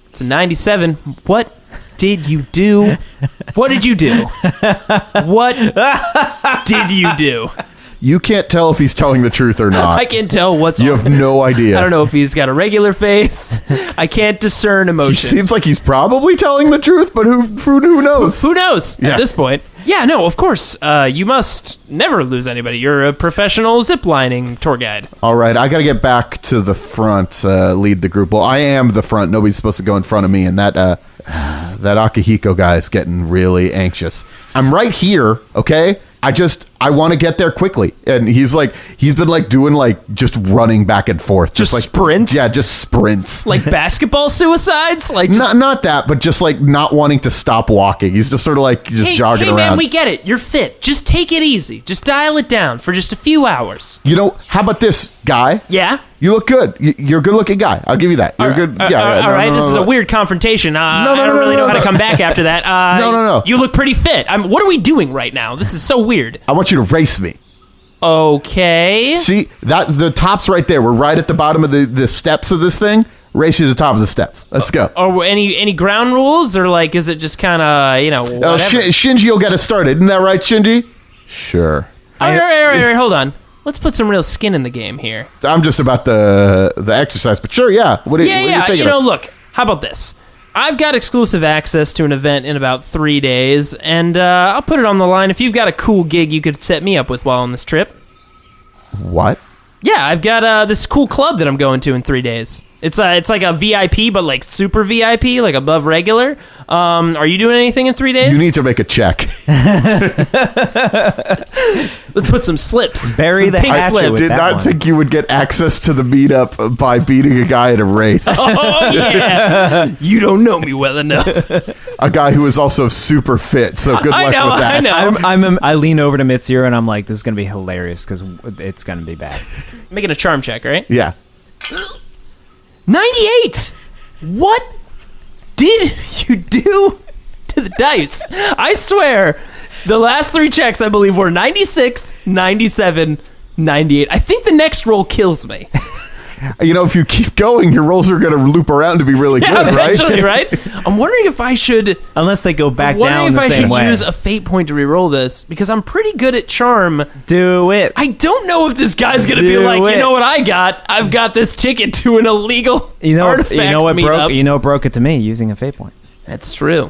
It's a 97. What did you do? What did you do? What did you do? You can't tell if he's telling the truth or not. I can't tell what's You on. have no idea. I don't know if he's got a regular face. I can't discern He emotion. seems like he's probably telling the truth, but who knows? Who knows Yeah. at this point? Yeah, no, of course. You must never lose anybody. You're a professional ziplining tour guide. All right, I got to get back to the front, lead the group. Well, I am the front. Nobody's supposed to go in front of me, and that Akihiko guy is getting really anxious. I'm right here, okay? I want to get there quickly. And he's been doing just running back and forth. Just like sprints? Yeah, just sprints. Like basketball suicides? Like Not that, but just not wanting to stop walking. He's just sort of jogging hey, around. man, we get it. You're fit. Just take it easy. Just dial it down for just a few hours. You know, how about this, guy? Yeah? You look good. You're a good-looking guy. I'll give you that. You're good. Yeah. All right. This is a weird confrontation. I don't really know how to come back after that. No. You look pretty fit. What are we doing right now? This is so weird. I want you to race me. Okay. See, the top's right there. We're right at the bottom of the steps of this thing. Race you to the top of the steps. Let's go. Or any ground rules, or is it just kind of whatever? Shinji will get us started. Isn't that right, Shinji? Sure. All right, hold on. Let's put some real skin in the game here. I'm just about the exercise, but sure, yeah. What are you thinking? Look, how about this? I've got exclusive access to an event in about 3 days, and I'll put it on the line. If you've got a cool gig you could set me up with while on this trip. What? Yeah, I've got this cool club that I'm going to in 3 days. It's like a VIP, but super VIP, like above regular. Are you doing anything in 3 days? You need to make a check. Let's put some slips. Bury some the pink hatchet slips. with Did that not one. think you would get access to the meetup by beating a guy in a race. Oh, yeah. You don't know me well enough. A guy who is also super fit, so good luck with that. I know. I lean over to Mitsuru and I'm like, this is going to be hilarious because it's going to be bad. Making a charm check, right? Yeah. 98! What did you do to the dice? I swear, the last 3 checks, I believe, were 96, 97, 98. I think the next roll kills me. You know, if you keep going, your rolls are going to loop around to be really good, Eventually, right? right? I'm wondering if I should... Unless they go back wondering down the if I same should way. use a fate point to reroll this, because I'm pretty good at charm. Do it. I don't know if this guy's going to be Do like, it. you know what I got? I've got this ticket to an illegal artifacts what meetup. broke? You know what broke it to me? Using a fate point. That's true.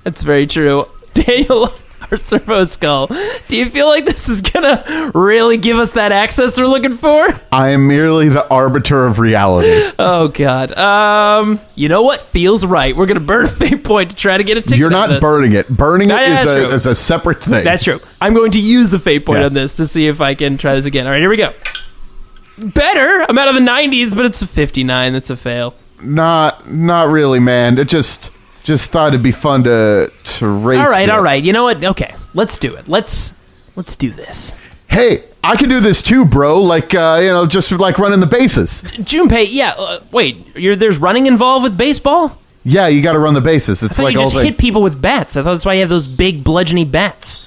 That's very true. Daniel, our Servo Skull, do you feel like this is gonna really give us that access we're looking for? I am merely the arbiter of reality. Oh, God. You know what? Feels right. We're gonna burn a fate point to try to get a ticket. You're out of not this. burning it. Burning it That's true. is a separate thing. That's true. I'm going to use a fate point Yeah. on this to see if I can try this again. All right, here we go. Better. I'm out of the 90s, but it's a 59. That's a fail. Not really, man. It just thought it'd be fun to race. All right. You know what? Okay, let's do it. Let's do this. Hey, I can do this too, bro. Just like running the bases. Junpei, yeah. Wait, there's running involved with baseball? Yeah, you got to run the bases. It's I thought like you all just hit people with bats. I thought that's why you have those big bludgeony bats.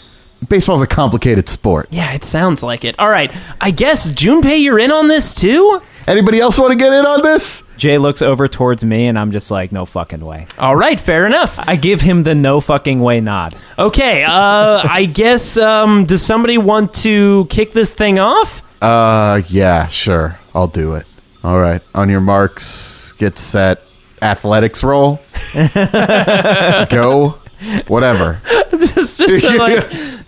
Baseball's a complicated sport. Yeah, it sounds like it. All right, I guess Junpei, you're in on this too? Anybody else want to get in on this? Jay looks over towards me and I'm just like, no fucking way. All right, fair enough. I give him the no fucking way nod. Okay, I guess, does somebody want to kick this thing off? Yeah, sure. I'll do it. All right. On your marks, get set. Athletics roll. Go. Whatever. just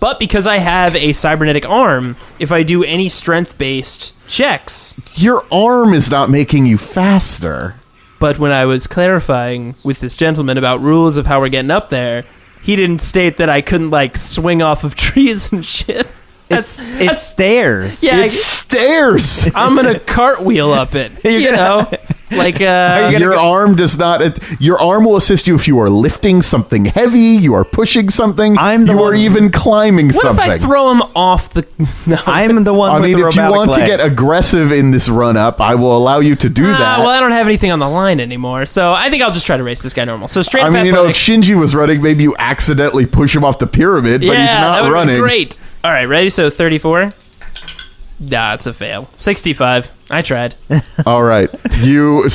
but because I have a cybernetic arm, if I do any strength-based checks. Your arm is not making you faster. But when I was clarifying with this gentleman about rules of how we're getting up there, he didn't state that I couldn't, swing off of trees and shit. It's stairs. Yeah, It's stairs. I'm gonna cartwheel up it. You know? Like, Your arm does not. Your arm will assist you if you are lifting something heavy. You are pushing something. You are even climbing what something. if I throw him off the? No. I'm the one. I mean, with the if you robotic want to leg. get aggressive in this run up, I will allow you to do that. Well, I don't have anything on the line anymore, so I think I'll just try to race this guy normal. So straight. I mean, if Shinji was running, maybe you accidentally push him off the pyramid, but he's that not would running. Be great. All right, ready? So 34. Nah, it's a fail. 65. I tried. All right, you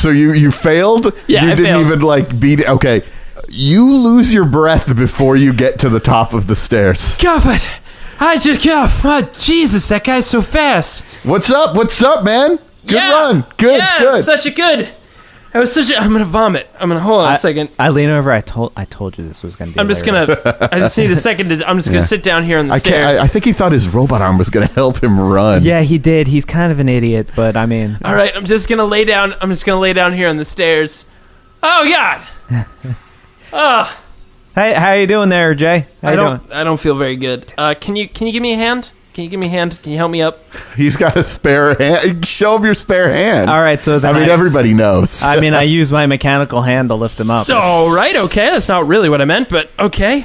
failed. Yeah, you I didn't failed. even like beat it. Okay, you lose your breath before you get to the top of the stairs. Cuff it. I just cuff. Oh, Jesus, that guy's so fast. What's up? What's up, man? Good run. Good. Yeah, Good. such a good. That was such a. I'm gonna vomit. I'm gonna hold on a second. I lean over. I told you this was gonna be. I'm just hilarious. gonna. I just need a second. I'm just gonna sit down here on the stairs. I think he thought his robot arm was going to help him run. Yeah, he did. He's kind of an idiot, but I mean. All right, I'm just gonna lay down. I'm just gonna lay down here on the stairs. Oh God. Oh, Hey, how you doing there, Jay? How you doing? I don't feel very good. Can you give me a hand? Can you give me a hand? Can you help me up? He's got a spare hand. Show him your spare hand. All right, so then I mean, everybody knows. I mean, I use my mechanical hand to lift him up. All right, okay. That's not really what I meant, but okay.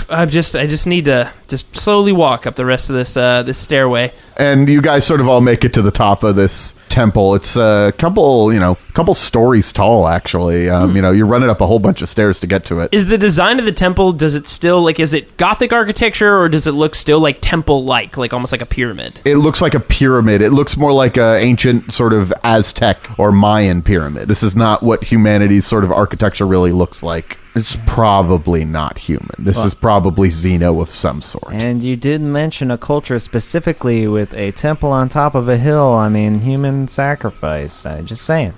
I just need to just slowly walk up the rest of this stairway. And you guys sort of all make it to the top of this temple. It's a couple stories tall, actually. You're running up a whole bunch of stairs to get to it. Is the design of the temple, does it still, is it Gothic architecture, or does it look still like temple-like, like almost like a pyramid? It looks like a pyramid. It looks more like an ancient sort of Aztec or Mayan pyramid. This is not what humanity's sort of architecture really looks like. It's probably not human. This is probably Xeno of some sort. And you did mention a culture specifically with a temple on top of a hill. I mean, human sacrifice. Just saying.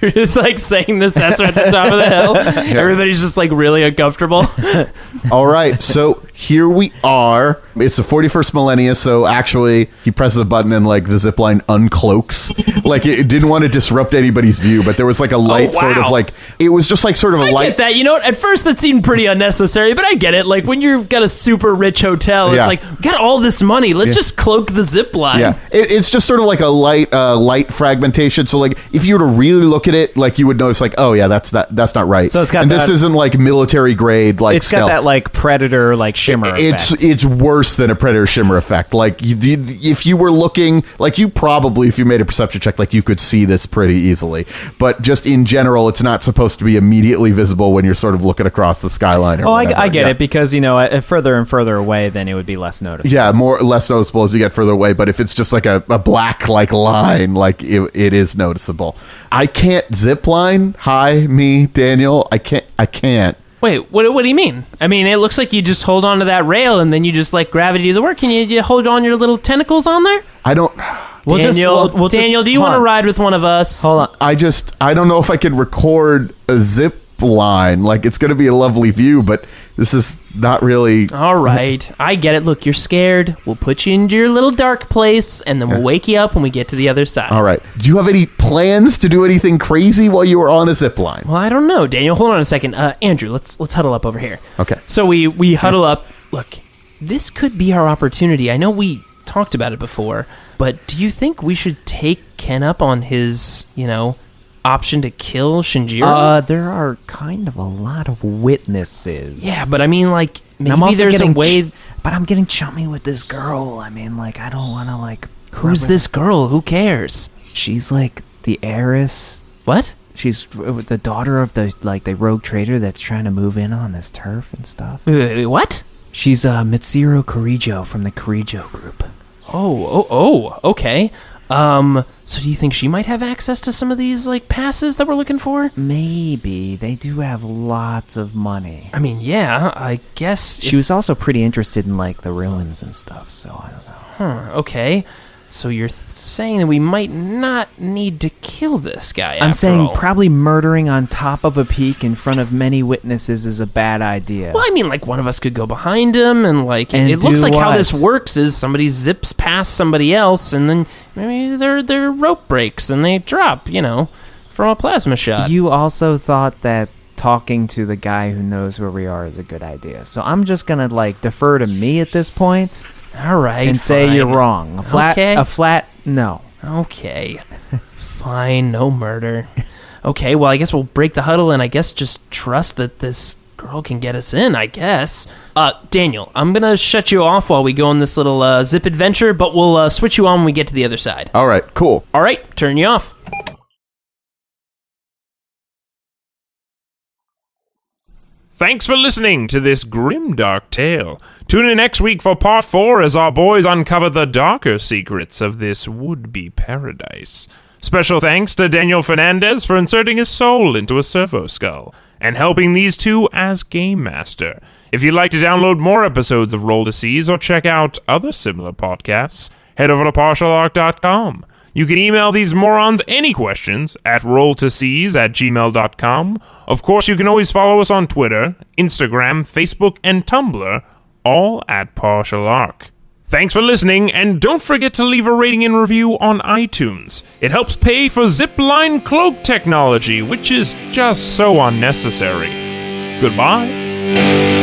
You're just saying this answer at the top of the hill. Everybody's just really uncomfortable. All right, so here we are. It's the 41st millennia, so actually he presses a button and the zipline uncloaks. It didn't want to disrupt anybody's view, but there was a light sort of it was just sort of a I light. get that. You know what? At first that seemed pretty unnecessary, but I get it. When you've got a super rich hotel, it's we got all this money. Let's just cloak the zip line. Yeah, it's just sort of a light fragmentation. So if you were to really look at it, you would notice oh yeah, that's not right. So it's got this isn't It's military grade stealth. got that predator shimmer effect. It's worse than a predator shimmer effect. If you were looking, you probably, if you made a perception check, you could see this pretty easily. But just in general, it's not supposed to be immediately visible when you're sort of looking across the skyline. Or whatever. I get it, because further and further away, then it would be less noticeable. Yeah, less noticeable as you get further away. But if it's just a black line, it is noticeable. I can't zip line. Hi, me, Daniel. I can't. Wait, what do you mean? I mean, it looks like you just hold on to that rail and then you just gravity do the work. Can you hold on your little tentacles on there? I don't. Daniel, do you want to ride with one of us? Hold on. I don't know if I can record a zip line. It's going to be a lovely view, but this is not really. All right. I get it. Look, you're scared. We'll put you into your little dark place, and then we'll wake you up when we get to the other side. All right. Do you have any plans to do anything crazy while you were on a zip line? Well, I don't know, Daniel. Hold on a second. Andrew, let's huddle up over here. Okay. So we huddle up. Look, this could be our opportunity. I know we talked about it before, but do you think we should take Ken up on his, option to kill Shinjiro? There are kind of a lot of witnesses. Yeah, but I mean, maybe I'm also there's a way. But I'm getting chummy with this girl. I mean, I don't want to Who's this girl? Who cares? She's the heiress. What? She's the daughter of the rogue trader that's trying to move in on this turf and stuff. Wait, what? She's Mitsuru Kirijo from the Kirijo group. Oh, okay. So do you think she might have access to some of these passes that we're looking for? Maybe. They do have lots of money. I mean, yeah, I guess she was also pretty interested in the ruins and stuff, so I don't know. Okay. So you're saying that we might not need to kill this guy. I'm saying all. Probably murdering on top of a peak in front of many witnesses is a bad idea. Well, I mean, one of us could go behind him, and it looks like how this works is somebody zips past somebody else, and then maybe their rope breaks and they drop, from a plasma shot. You also thought that talking to the guy who knows where we are is a good idea, so I'm just gonna defer to me at this point. All right, and say you're wrong. A flat no. Okay, fine, no murder. Okay, well, I guess we'll break the huddle and I guess just trust that this girl can get us in, I guess. Daniel, I'm gonna shut you off while we go on this little zip adventure, but we'll switch you on when we get to the other side. All right, cool. All right, turn you off. Thanks for listening to this grimdark tale. Tune in next week for part 4 as our boys uncover the darker secrets of this would-be paradise. Special thanks to Daniel Fernandez for inserting his soul into a servo skull and helping these two as Game Master. If you'd like to download more episodes of Roll to Seize or check out other similar podcasts, head over to partialarc.com. You can email these morons any questions at rolltoseize@gmail.com. Of course, you can always follow us on Twitter, Instagram, Facebook, and Tumblr, all at Partial Arc. Thanks for listening, and don't forget to leave a rating and review on iTunes. It helps pay for zipline cloak technology, which is just so unnecessary. Goodbye.